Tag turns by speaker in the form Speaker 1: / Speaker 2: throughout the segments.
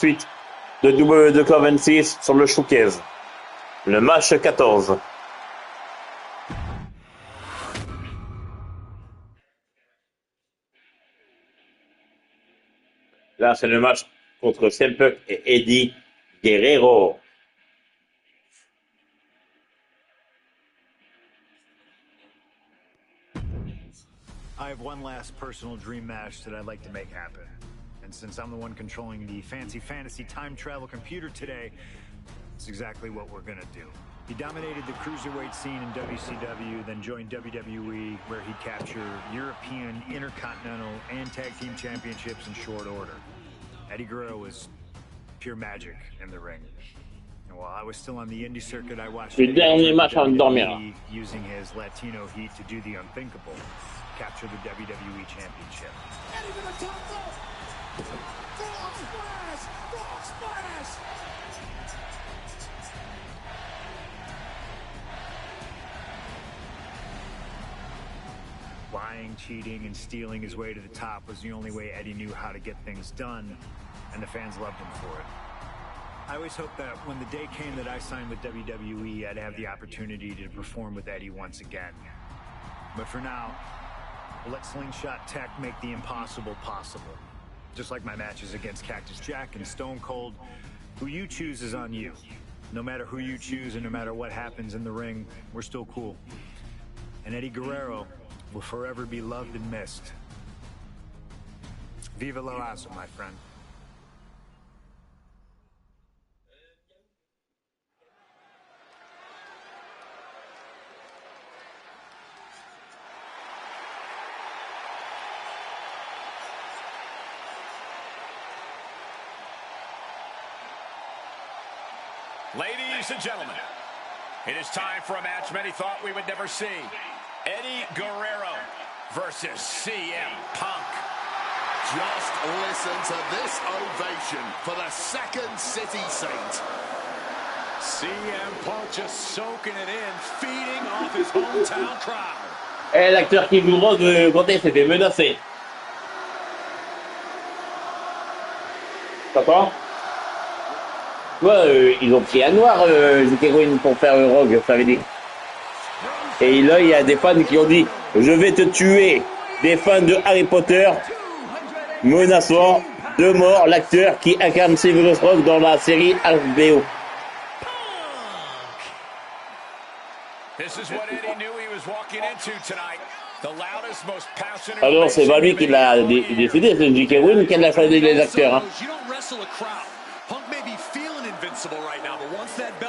Speaker 1: Suite de Wwe 2K26 sur le showcase. Le match 14. Là, c'est le match contre CM Punk et Eddie Guerrero.
Speaker 2: I have one last personal dream match that I'd like to make happen. And since I'm the one controlling the fantasy time travel computer today, it's exactly what we're gonna do. He dominated the cruiserweight scene in WCW, then joined WWE, where he captured European, Intercontinental, and Tag Team Championships in short order. Eddie Guerrero was pure magic in the ring. And while I was still on the indie circuit, I watched WWE using his Latino heat to do the unthinkable, capture the WWE Championship.
Speaker 3: Eddie to the top rope! Frog splash! Frog splash!
Speaker 2: Lying, cheating, and stealing his way to the top was the only way Eddie knew how to get things done, and the fans loved him for it. I always hoped that when the day came that I signed with WWE, I'd have the opportunity to perform with Eddie once again. But for now, we'll let Slingshot Tech make the impossible possible. Just like my matches against Cactus Jack and Stone Cold, who you choose is on you. No matter who you choose and no matter what happens in the ring, we're still cool. And Eddie Guerrero will forever be loved and missed. Viva la raza, my friend.
Speaker 4: Ladies and gentlemen, it is time for a match many thought we would never see. Eddie Guerrero versus CM Punk.
Speaker 5: Just listen to this ovation for the Second City Saint.
Speaker 4: CM Punk just soaking it in, feeding off his hometown crowd.
Speaker 1: Et l'acteur qui vous de côté s'est fait menacer. T'entends? Ouais, ils ont pris un noir, Zikeroin, pour faire Rogue, ça veut dire. Et là, il y a des fans qui ont dit « Je vais te tuer ». Des fans de Harry Potter menaçant de mort l'acteur qui incarne Severus Rogue dans la série HBO. Alors, c'est pas lui qui l'a décidé, c'est Zikeroin qui l'a choisi les acteurs. Hein.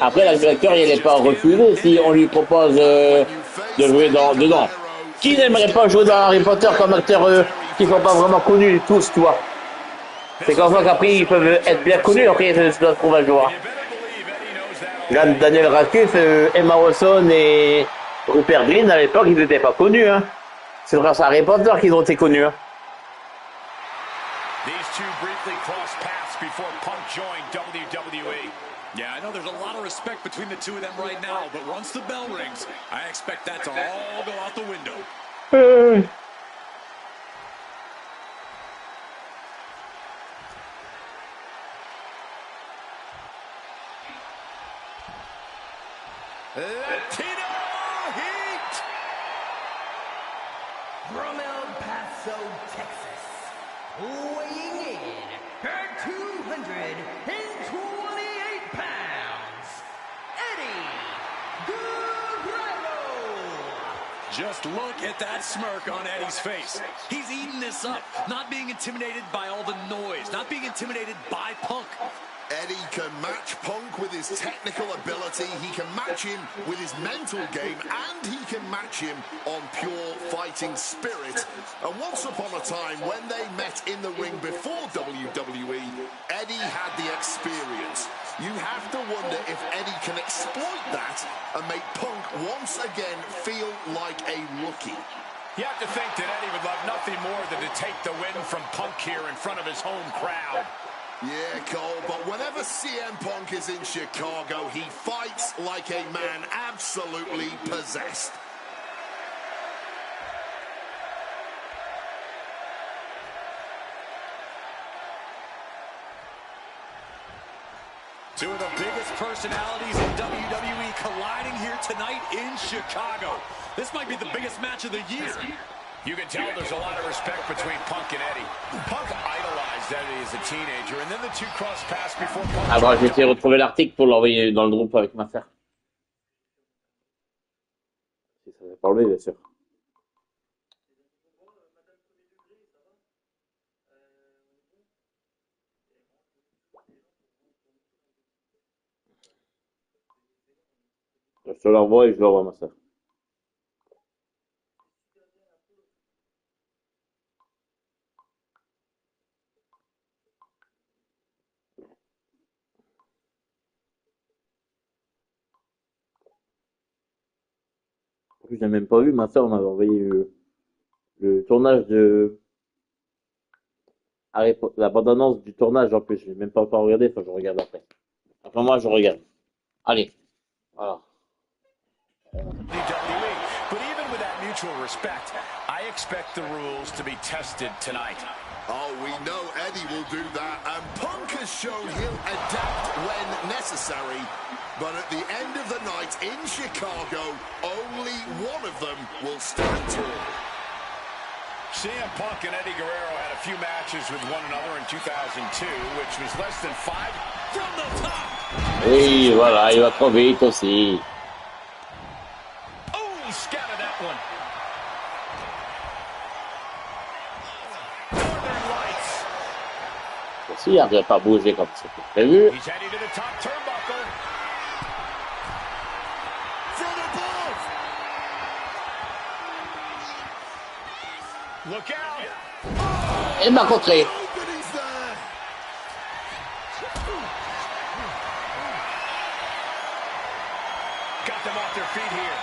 Speaker 1: Après, l'acteur, il n'est pas refusé si on lui propose de jouer dedans. Qui n'aimerait pas jouer dans Harry Potter comme acteur qui ne sont pas vraiment connus tous, tu vois. C'est comme ça qu'après, ils peuvent être bien connus, après, ils se trouvent à jouer. Daniel Radcliffe, Emma Watson et Rupert Grint, à l'époque, ils n'étaient pas connus. Hein. C'est grâce à Harry Potter qu'ils ont été connus. Hein.
Speaker 4: Yeah, I know there's a lot of respect between the two of them right now, but once the bell rings, I expect that to all go out the window. Latino Heat!
Speaker 3: From El Paso, Texas, weighing in at 228 pounds, Eddie Guerrero.
Speaker 4: Just look at that smirk on Eddie's face. He's eating this up, not being intimidated by all the noise, not being intimidated by Punk.
Speaker 5: Eddie can match Punk with his technical ability, he can match him with his mental game, and he can match him on pure fighting spirit. And once upon a time, when they met in the ring before WWE, Eddie had the experience. You have to wonder if Eddie can exploit that and make Punk once again feel like a rookie.
Speaker 4: You have to think that Eddie would love nothing more than to take the win from Punk here in front of his home crowd.
Speaker 5: Yeah, Cole, but whenever CM Punk is in Chicago, he fights like a man absolutely possessed.
Speaker 4: Two of the biggest personalities in WWE colliding here tonight in Chicago. This might be the biggest match of the year. You can tell there's a lot of respect between Punk and Eddie. Punk idolized Eddie as a teenager, and then the two crossed paths before Punk.
Speaker 1: Ah bon, je vais essayer de retrouver l'article pour l'envoyer dans le groupe avec ma sœur. Si ça va parler, bien sûr. Je te l'envoie et je l'envoie à ma sœur. En plus, je l'ai même pas vu, ma sœur m'avait envoyé le tournage de la bande-annonce du tournage en plus. Je l'ai même pas encore regardé, faut que je regarde après. Enfin, moi, je regarde. Allez, voilà.
Speaker 4: WWE, but even with that mutual respect, I expect the rules to be tested tonight.
Speaker 5: Oh, we know Eddie will do that, and Punk has shown he'll adapt when necessary. But at the end of the night in Chicago, only one of them will stand tall.
Speaker 4: CM Punk and Eddie Guerrero had a few matches with one another in 2002, which was less than 5 from the top.
Speaker 1: Oui, voilà, il va trop vite aussi.
Speaker 4: Oh, he scattered that one. Northern Lights.
Speaker 1: Aussi, il n'arrive pas à bouger comme c'était prévu.
Speaker 4: He's heading to the top turnbuckle.
Speaker 5: From above!
Speaker 4: Look out.
Speaker 1: Il m'a contré.
Speaker 5: Nobody's there!
Speaker 4: Got them off their feet here.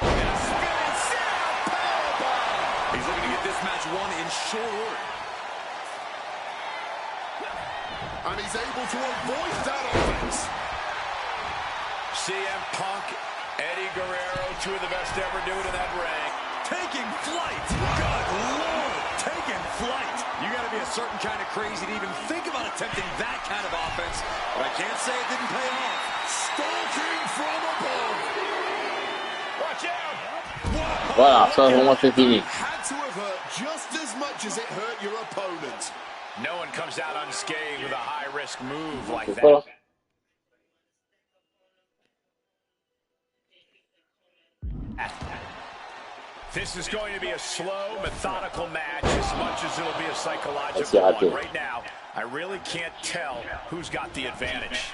Speaker 4: And a spinning Sam powerbomb. He's looking to get this match won in short order.
Speaker 5: And he's able to avoid that offense.
Speaker 4: CM Punk, Eddie Guerrero, two of the best to ever do it in that ring. Taking flight. Good Lord, taking flight. You got to be a certain kind of crazy to even think about attempting that kind of offense. But I can't say it didn't pay off.
Speaker 5: Stalking from above.
Speaker 4: Watch out.
Speaker 1: Voilà, ça pour moi c'est fini.
Speaker 5: Had to have hurt just as much as it hurt your opponent.
Speaker 4: No one comes out unscathed with a high-risk move like that.
Speaker 1: Voilà.
Speaker 4: This is going to be a slow, methodical match as much as it'll be a psychological one. Right now, I really can't tell who's got the advantage.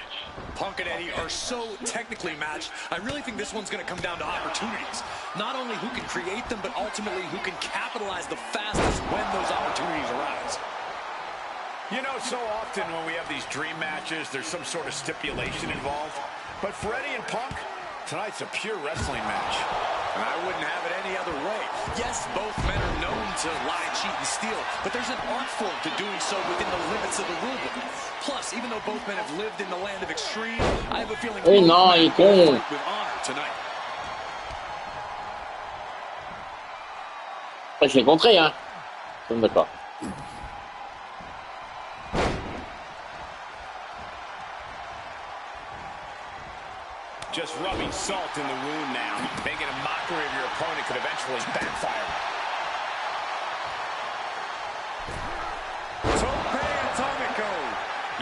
Speaker 4: Punk and Eddie are so technically matched, I really think this one's going to come down to opportunities. Not only who can create them, but ultimately who can capitalize the fastest when those opportunities arise. You know, so often when we have these dream matches, there's some sort of stipulation involved. But for Eddie and Punk, tonight's a pure wrestling match. And I wouldn't have it any other way. Yes, both men are known to lie, cheat, and steal, but there's an art form to doing so within the limits of the rulebook. Plus, even though both men have lived in the land of extreme, I have a feeling both men will fight with honor tonight.
Speaker 1: Après, je l'ai contré, hein. Je ne pas.
Speaker 4: Just rubbing salt in the wound now. Making a mockery of your opponent could eventually backfire. Tope Atomico.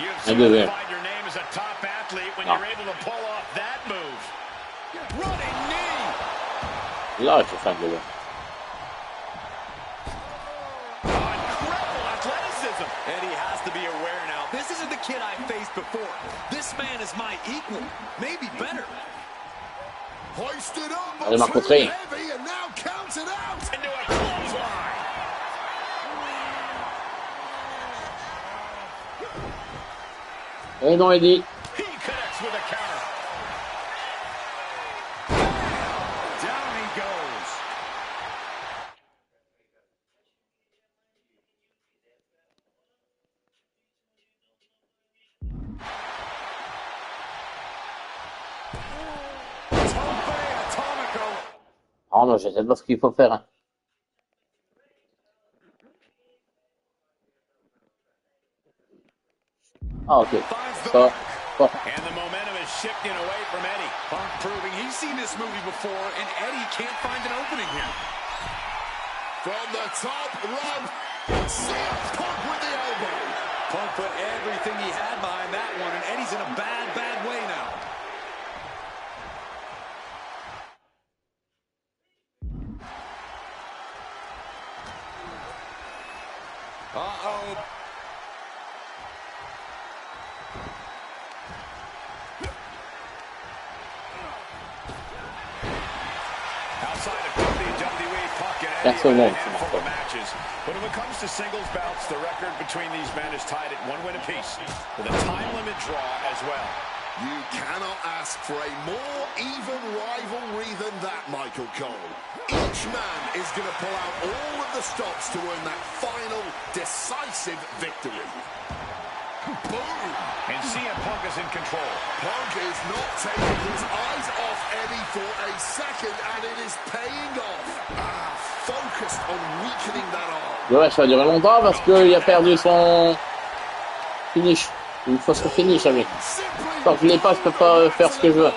Speaker 4: You've solidified your name as a top athlete when you're able to pull off that move. Running knee.
Speaker 1: Là, je fais un peu.
Speaker 4: Incredible athleticism. Eddie has to be aware now. This isn't the kid I faced before. This man is my equal. Maybe better.
Speaker 5: Hoisted up,
Speaker 1: Allez, Marco Trey.
Speaker 5: heavy and now counted out.
Speaker 4: Into a clothesline.
Speaker 1: Eh non, Eddie.
Speaker 4: He connects with a counter. Down he goes.
Speaker 1: Oh non, je sais pas ce qu'il faut faire. Hein. Ah, ok.
Speaker 5: Finds the
Speaker 1: pas. Pas.
Speaker 4: And the momentum is shifting away from Eddie.
Speaker 6: Punk proving he's seen this movie before, and Eddie can't find an opening here.
Speaker 5: From the top rope, CM Punk with the elbow.
Speaker 6: Punk put everything he had behind that one, and Eddie's in a bad, bad way now. Uh-oh.
Speaker 4: Outside of WWE, Punk and Eddie have a handful of matches. But when it comes to singles bouts, the record between these men is tied at 1 win apiece, with a time limit draw as well.
Speaker 5: You cannot ask for a more even rivalry than that, Michael Cole. Each man is going to pull out all of the stops to earn that final, decisive victory. Boom!
Speaker 4: And CM Punk is in control.
Speaker 5: Punk is not taking his eyes off Eddie for a second, and it is paying off. Focused on weakening that arm.
Speaker 1: Ouais, ça va durer longtemps parce qu'il a perdu son finish. Il faut se finish avec. Tant que je l'ai pas, je peux pas faire ce que je veux.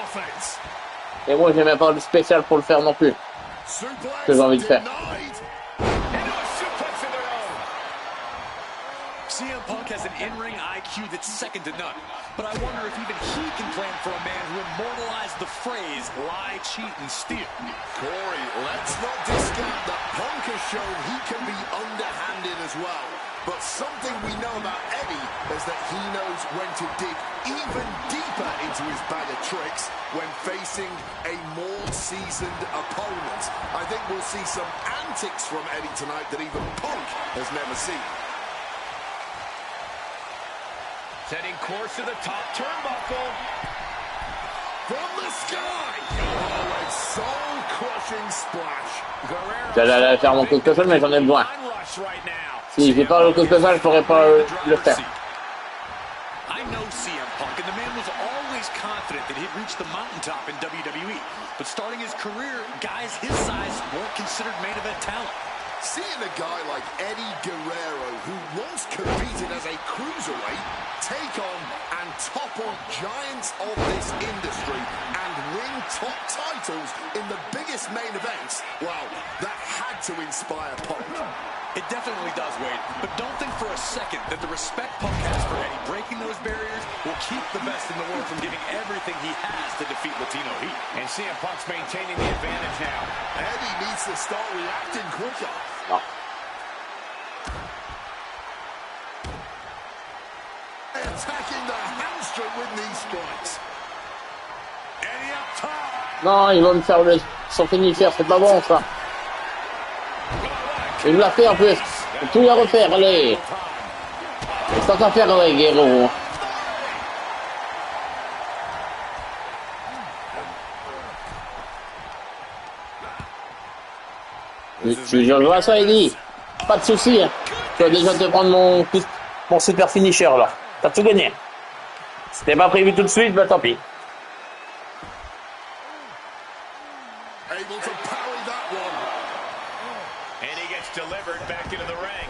Speaker 1: Et moi, j'ai même pas le spécial pour le faire non plus. Ce que j'ai envie de faire.
Speaker 6: CM Punk has an in-ring IQ that's second to none. But I wonder if even he can plan for a man who immortalized the phrase, lie, cheat, and steal.
Speaker 5: Corey, let's not discount that Punk has shown he can be underhanded as well. But something we know about Eddie is that he knows when to dig even deeper into his bag of tricks when facing a more seasoned opponent. I think we'll see some antics from Eddie tonight that even Punk has never seen.
Speaker 4: Setting course to the top turnbuckle.
Speaker 5: From the sky! Oh, a soul-crushing splash.
Speaker 1: J'allais faire mon coup de spécial, mais j'en ai besoin. Si j'ai pas le coup de spécial, je pourrais pas le faire.
Speaker 6: I know CM Punk, and the man was always confident that he'd reach the mountaintop in WWE. But starting his career, guys his size weren't considered main event talent.
Speaker 5: Seeing a guy like Eddie Guerrero, who once competed as a cruiserweight, take on and topple giants of this industry and win top titles in the biggest main events, well, that had to inspire Punk.
Speaker 6: It definitely does, Wade, but don't think for a second that the respect Punk has for Eddie breaking those barriers will keep the best in the world from giving everything he has to defeat Latino Heat.
Speaker 4: And CM Punk's maintaining the advantage now.
Speaker 5: Eddie needs to start reacting quicker.
Speaker 1: No.
Speaker 5: Attacking the hamstring with knee strikes.
Speaker 4: Eddie up top.
Speaker 1: Non, il va me faire son finisher, c'est pas bon ça. Il me l'a fait en plus. Faut tout la refaire, allez. C'est pas qu'à faire, ouais, Guerrero. Je vois ça, Eddie. Pas de soucis. Hein. Tu vas déjà te prendre mon super finisher là. T'as tout gagné. C'était pas prévu tout de suite, bah tant pis.
Speaker 5: Able to parry that one.
Speaker 4: And he gets delivered back into the ring.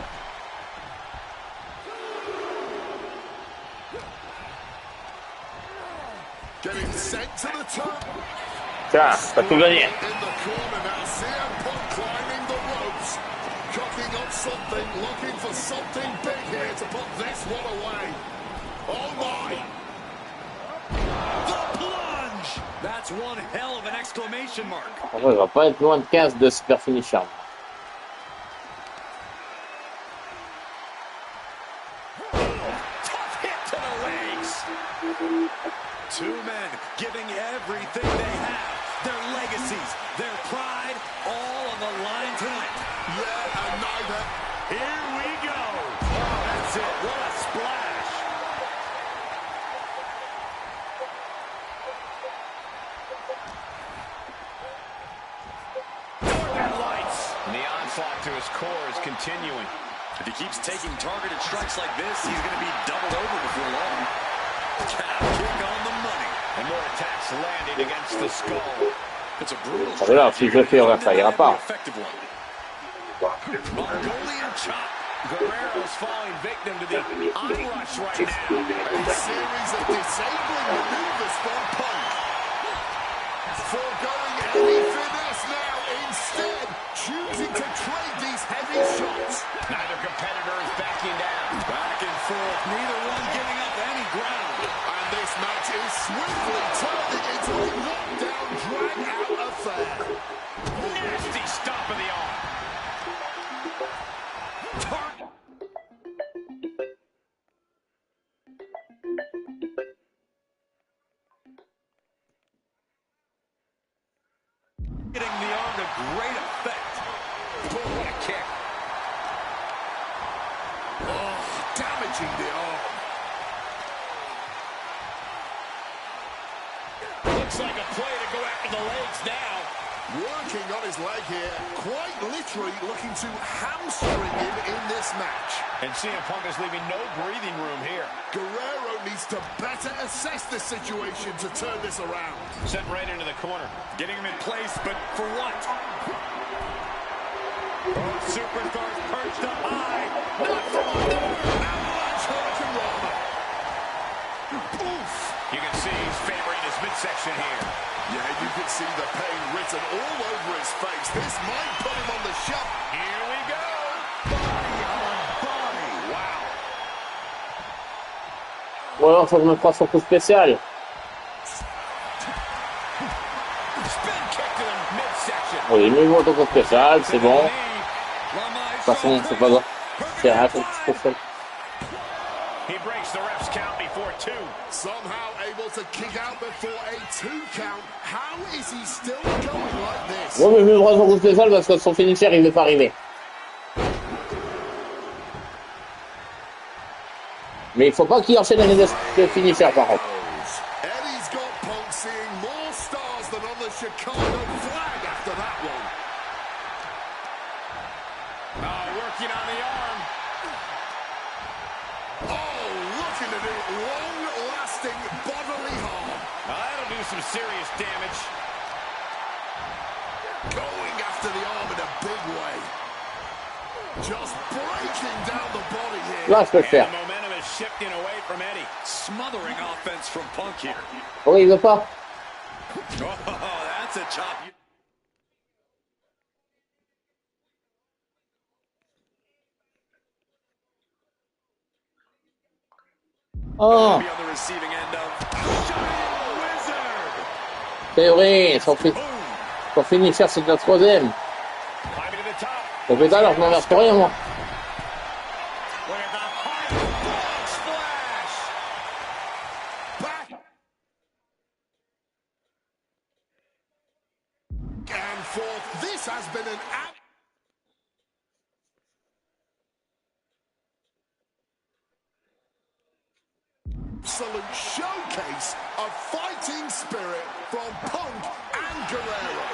Speaker 5: Getting sent to the top.
Speaker 1: Tiens, t'as tout gagné.
Speaker 5: In the corner now, CM Punk climbing the ropes. Cooking up something, looking for something big here to put this one away. Oh my!
Speaker 6: The plunge! That's one hell of an exclamation mark.
Speaker 1: En vrai, il va pas être loin de 15 de super finisher.
Speaker 6: Tough hit to the legs. Two men giving everything they have. Their legacies, their pride, all on the line tonight.
Speaker 5: Yeah, and neither.
Speaker 6: Here we go. Oh, that's it. What a splash.
Speaker 4: Northern Lights. And the onslaught to his core is continuing.
Speaker 6: If he keeps taking targeted strikes like this, he's going to be doubled over before long. Calf kick on the money.
Speaker 4: And more attacks landing against the skull.
Speaker 6: It's a brutal
Speaker 1: Ça va là, si je le fais, ça ira pas.
Speaker 6: Mongolian chop.
Speaker 4: Guerrero's falling victim to the onrush right now.
Speaker 5: A series of disabling maneuvers from Punk. Foregoing any finesse now, instead choosing to trade these heavy shots.
Speaker 4: Neither competitor is backing down. Back and forth, neither one giving up any ground.
Speaker 5: And this match is swiftly turning into a knockdown, drag-out affair.
Speaker 4: Nasty stomp of the arm.
Speaker 6: Getting the arm to great effect.
Speaker 4: Oh, what a kick.
Speaker 5: Oh, damaging the arm.
Speaker 4: Looks like a play to go after the legs now.
Speaker 5: Working on his leg here, quite literally looking to hamstring him in this match.
Speaker 4: And CM Punk is leaving no breathing room here.
Speaker 5: Guerrero needs to better assess the situation to turn this around.
Speaker 4: Sent right into the corner.
Speaker 6: Getting him in place, but for what?
Speaker 4: Both superstars perched up high. Not from under.
Speaker 5: Avalanche Hurricanrana. Oof.
Speaker 4: You can see he's favoring his midsection here.
Speaker 5: Yeah, you can see the pain written all over his face. This might put him on the shelf.
Speaker 4: Here we go. Body on body. Wow.
Speaker 1: Ou alors, faut que je me fasse son coup spécial.
Speaker 4: Spin kick to the midsection.
Speaker 1: Oui, mais bon, ton coup spécial, c'est bon. De toute façon, c'est pas grave. C'est rien, ton coup spécial.
Speaker 4: He breaks the ref's count before 2.
Speaker 5: Somehow able to kick out before a 2 count. How is he still going like this?
Speaker 1: Ouais, mais je me prends son coup spécial parce que son finisher, il veut pas arriver. Mais il faut pas qu'il enchaîne avec le finisher, par contre.
Speaker 5: Eddie's got Punk seeing more stars than on the Chicago flag after that one.
Speaker 4: Working on the arm.
Speaker 5: Oh, looking at it, long-lasting bodily harm.
Speaker 4: That'll do some serious damage.
Speaker 5: Going after the arm in a big way. Just breaking down the body here.
Speaker 1: Là, je peux le faire.
Speaker 4: And the momentum is shifting away from Eddie.
Speaker 6: Smothering offense from Punk here.
Speaker 1: Oui, il veut pas.
Speaker 6: Oh, that's a chop.
Speaker 1: Oh,
Speaker 6: Be on the receiving end of Giant Wizard.
Speaker 1: c'est vrai, son finisher, c'est le troisième.
Speaker 4: Climbing to the top.
Speaker 1: Au pétale, alors je m'en verse pour rien, moi.
Speaker 4: Look at the high frog splash.
Speaker 5: Back and forth. This has been an absolute showcase of fighting spirit from Punk and Guerrero.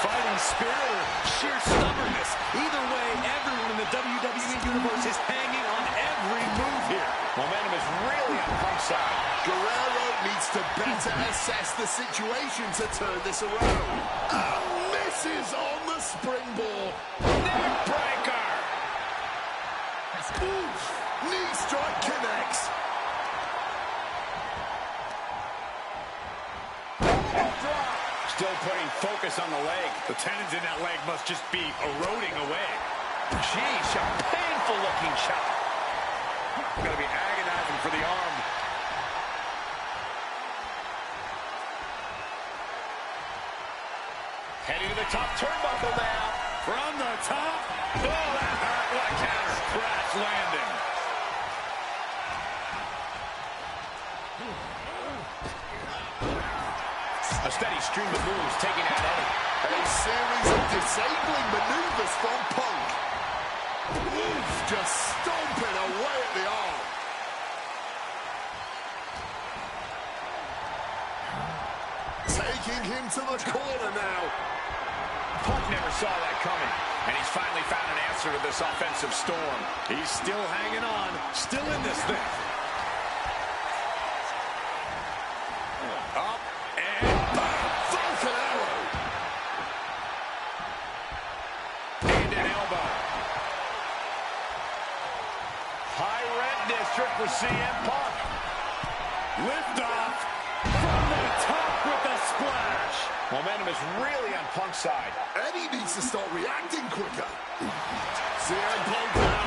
Speaker 6: Fighting spirit or sheer stubbornness. Either way, everyone in the WWE Universe is hanging on every move here.
Speaker 4: Momentum is really on Punk's side.
Speaker 5: Guerrero needs to better assess the situation to turn this around. And misses on the springboard.
Speaker 4: Neckbreaker.
Speaker 5: Oof. Knee strike connects.
Speaker 4: Still putting focus on the leg. The tendons in that leg must just be eroding away. Jeez, a painful looking chop. Gonna be agonizing for the arm. Heading to the top turnbuckle now. From the top. Oh, that hurt. What a counter. Crash landing. A steady stream of moves taking out Eddie.
Speaker 5: A series of disabling maneuvers from Punk. Oof, just stomping away at the arm. Taking him to the corner now.
Speaker 4: Punk never saw that coming, and he's finally found an answer to this offensive storm.
Speaker 6: He's still hanging on, still in this thing.
Speaker 4: Up and
Speaker 5: Falcon arrow.
Speaker 4: and an elbow. Lift off from the top with the splash. Momentum is really on Punk's side.
Speaker 5: Eddie needs to start reacting quicker. CM Punk now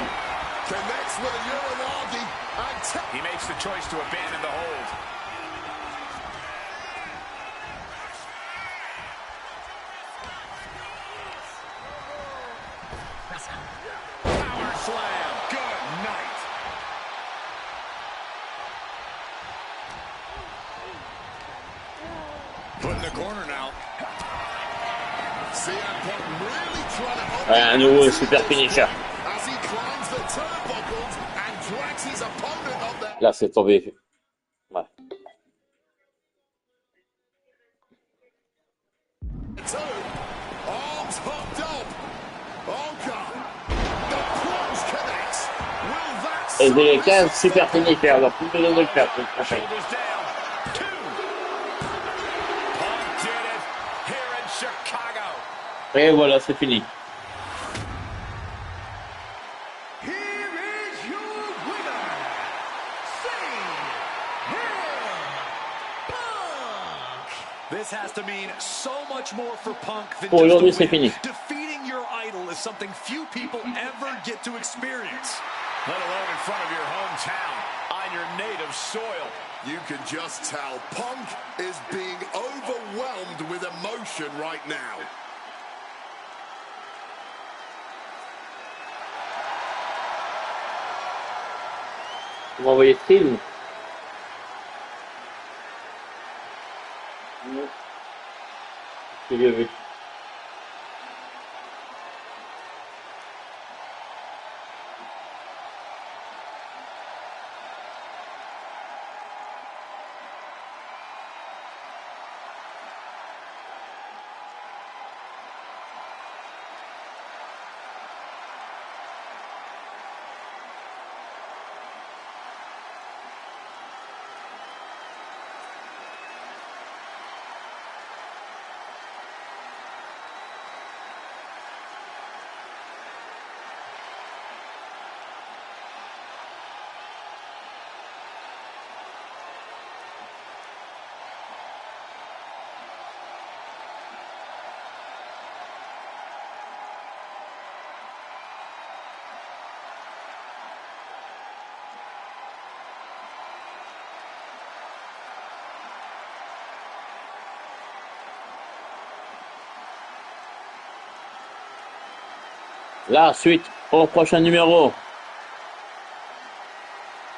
Speaker 5: connects with a Uranagi and
Speaker 4: he makes the choice to abandon the hold. Power slam. Good night. Put in the corner now.
Speaker 5: CM Punk really trying to
Speaker 1: Ouais, un nouveau super finisher.
Speaker 5: as he climbs the turnbuckles and drags his opponent up there.
Speaker 1: Là, c'est tombé. Ouais.
Speaker 5: Two arms hooked up. Oh God. The plunge connects. Will that
Speaker 1: Et j'ai les
Speaker 5: set
Speaker 1: 15
Speaker 5: this
Speaker 1: super
Speaker 5: up?
Speaker 1: finishers, donc plus besoin de le faire pour le prochain.
Speaker 4: Shoulders down. 2. Punk did it here in Chicago.
Speaker 1: Et voilà, c'est fini.
Speaker 3: Here is your winner, Punk.
Speaker 6: This has to mean so much more for Punk than
Speaker 1: Pour
Speaker 6: just
Speaker 1: aujourd'hui,
Speaker 6: a
Speaker 1: c'est
Speaker 6: win.
Speaker 1: fini.
Speaker 6: Defeating your idol is something few people ever get to experience.
Speaker 4: Let alone in front of your hometown, on your native soil.
Speaker 5: You can just tell Punk is being overwhelmed with emotion right now.
Speaker 1: Vous m'envoyez stream. C'est bien vu. La suite au prochain numéro.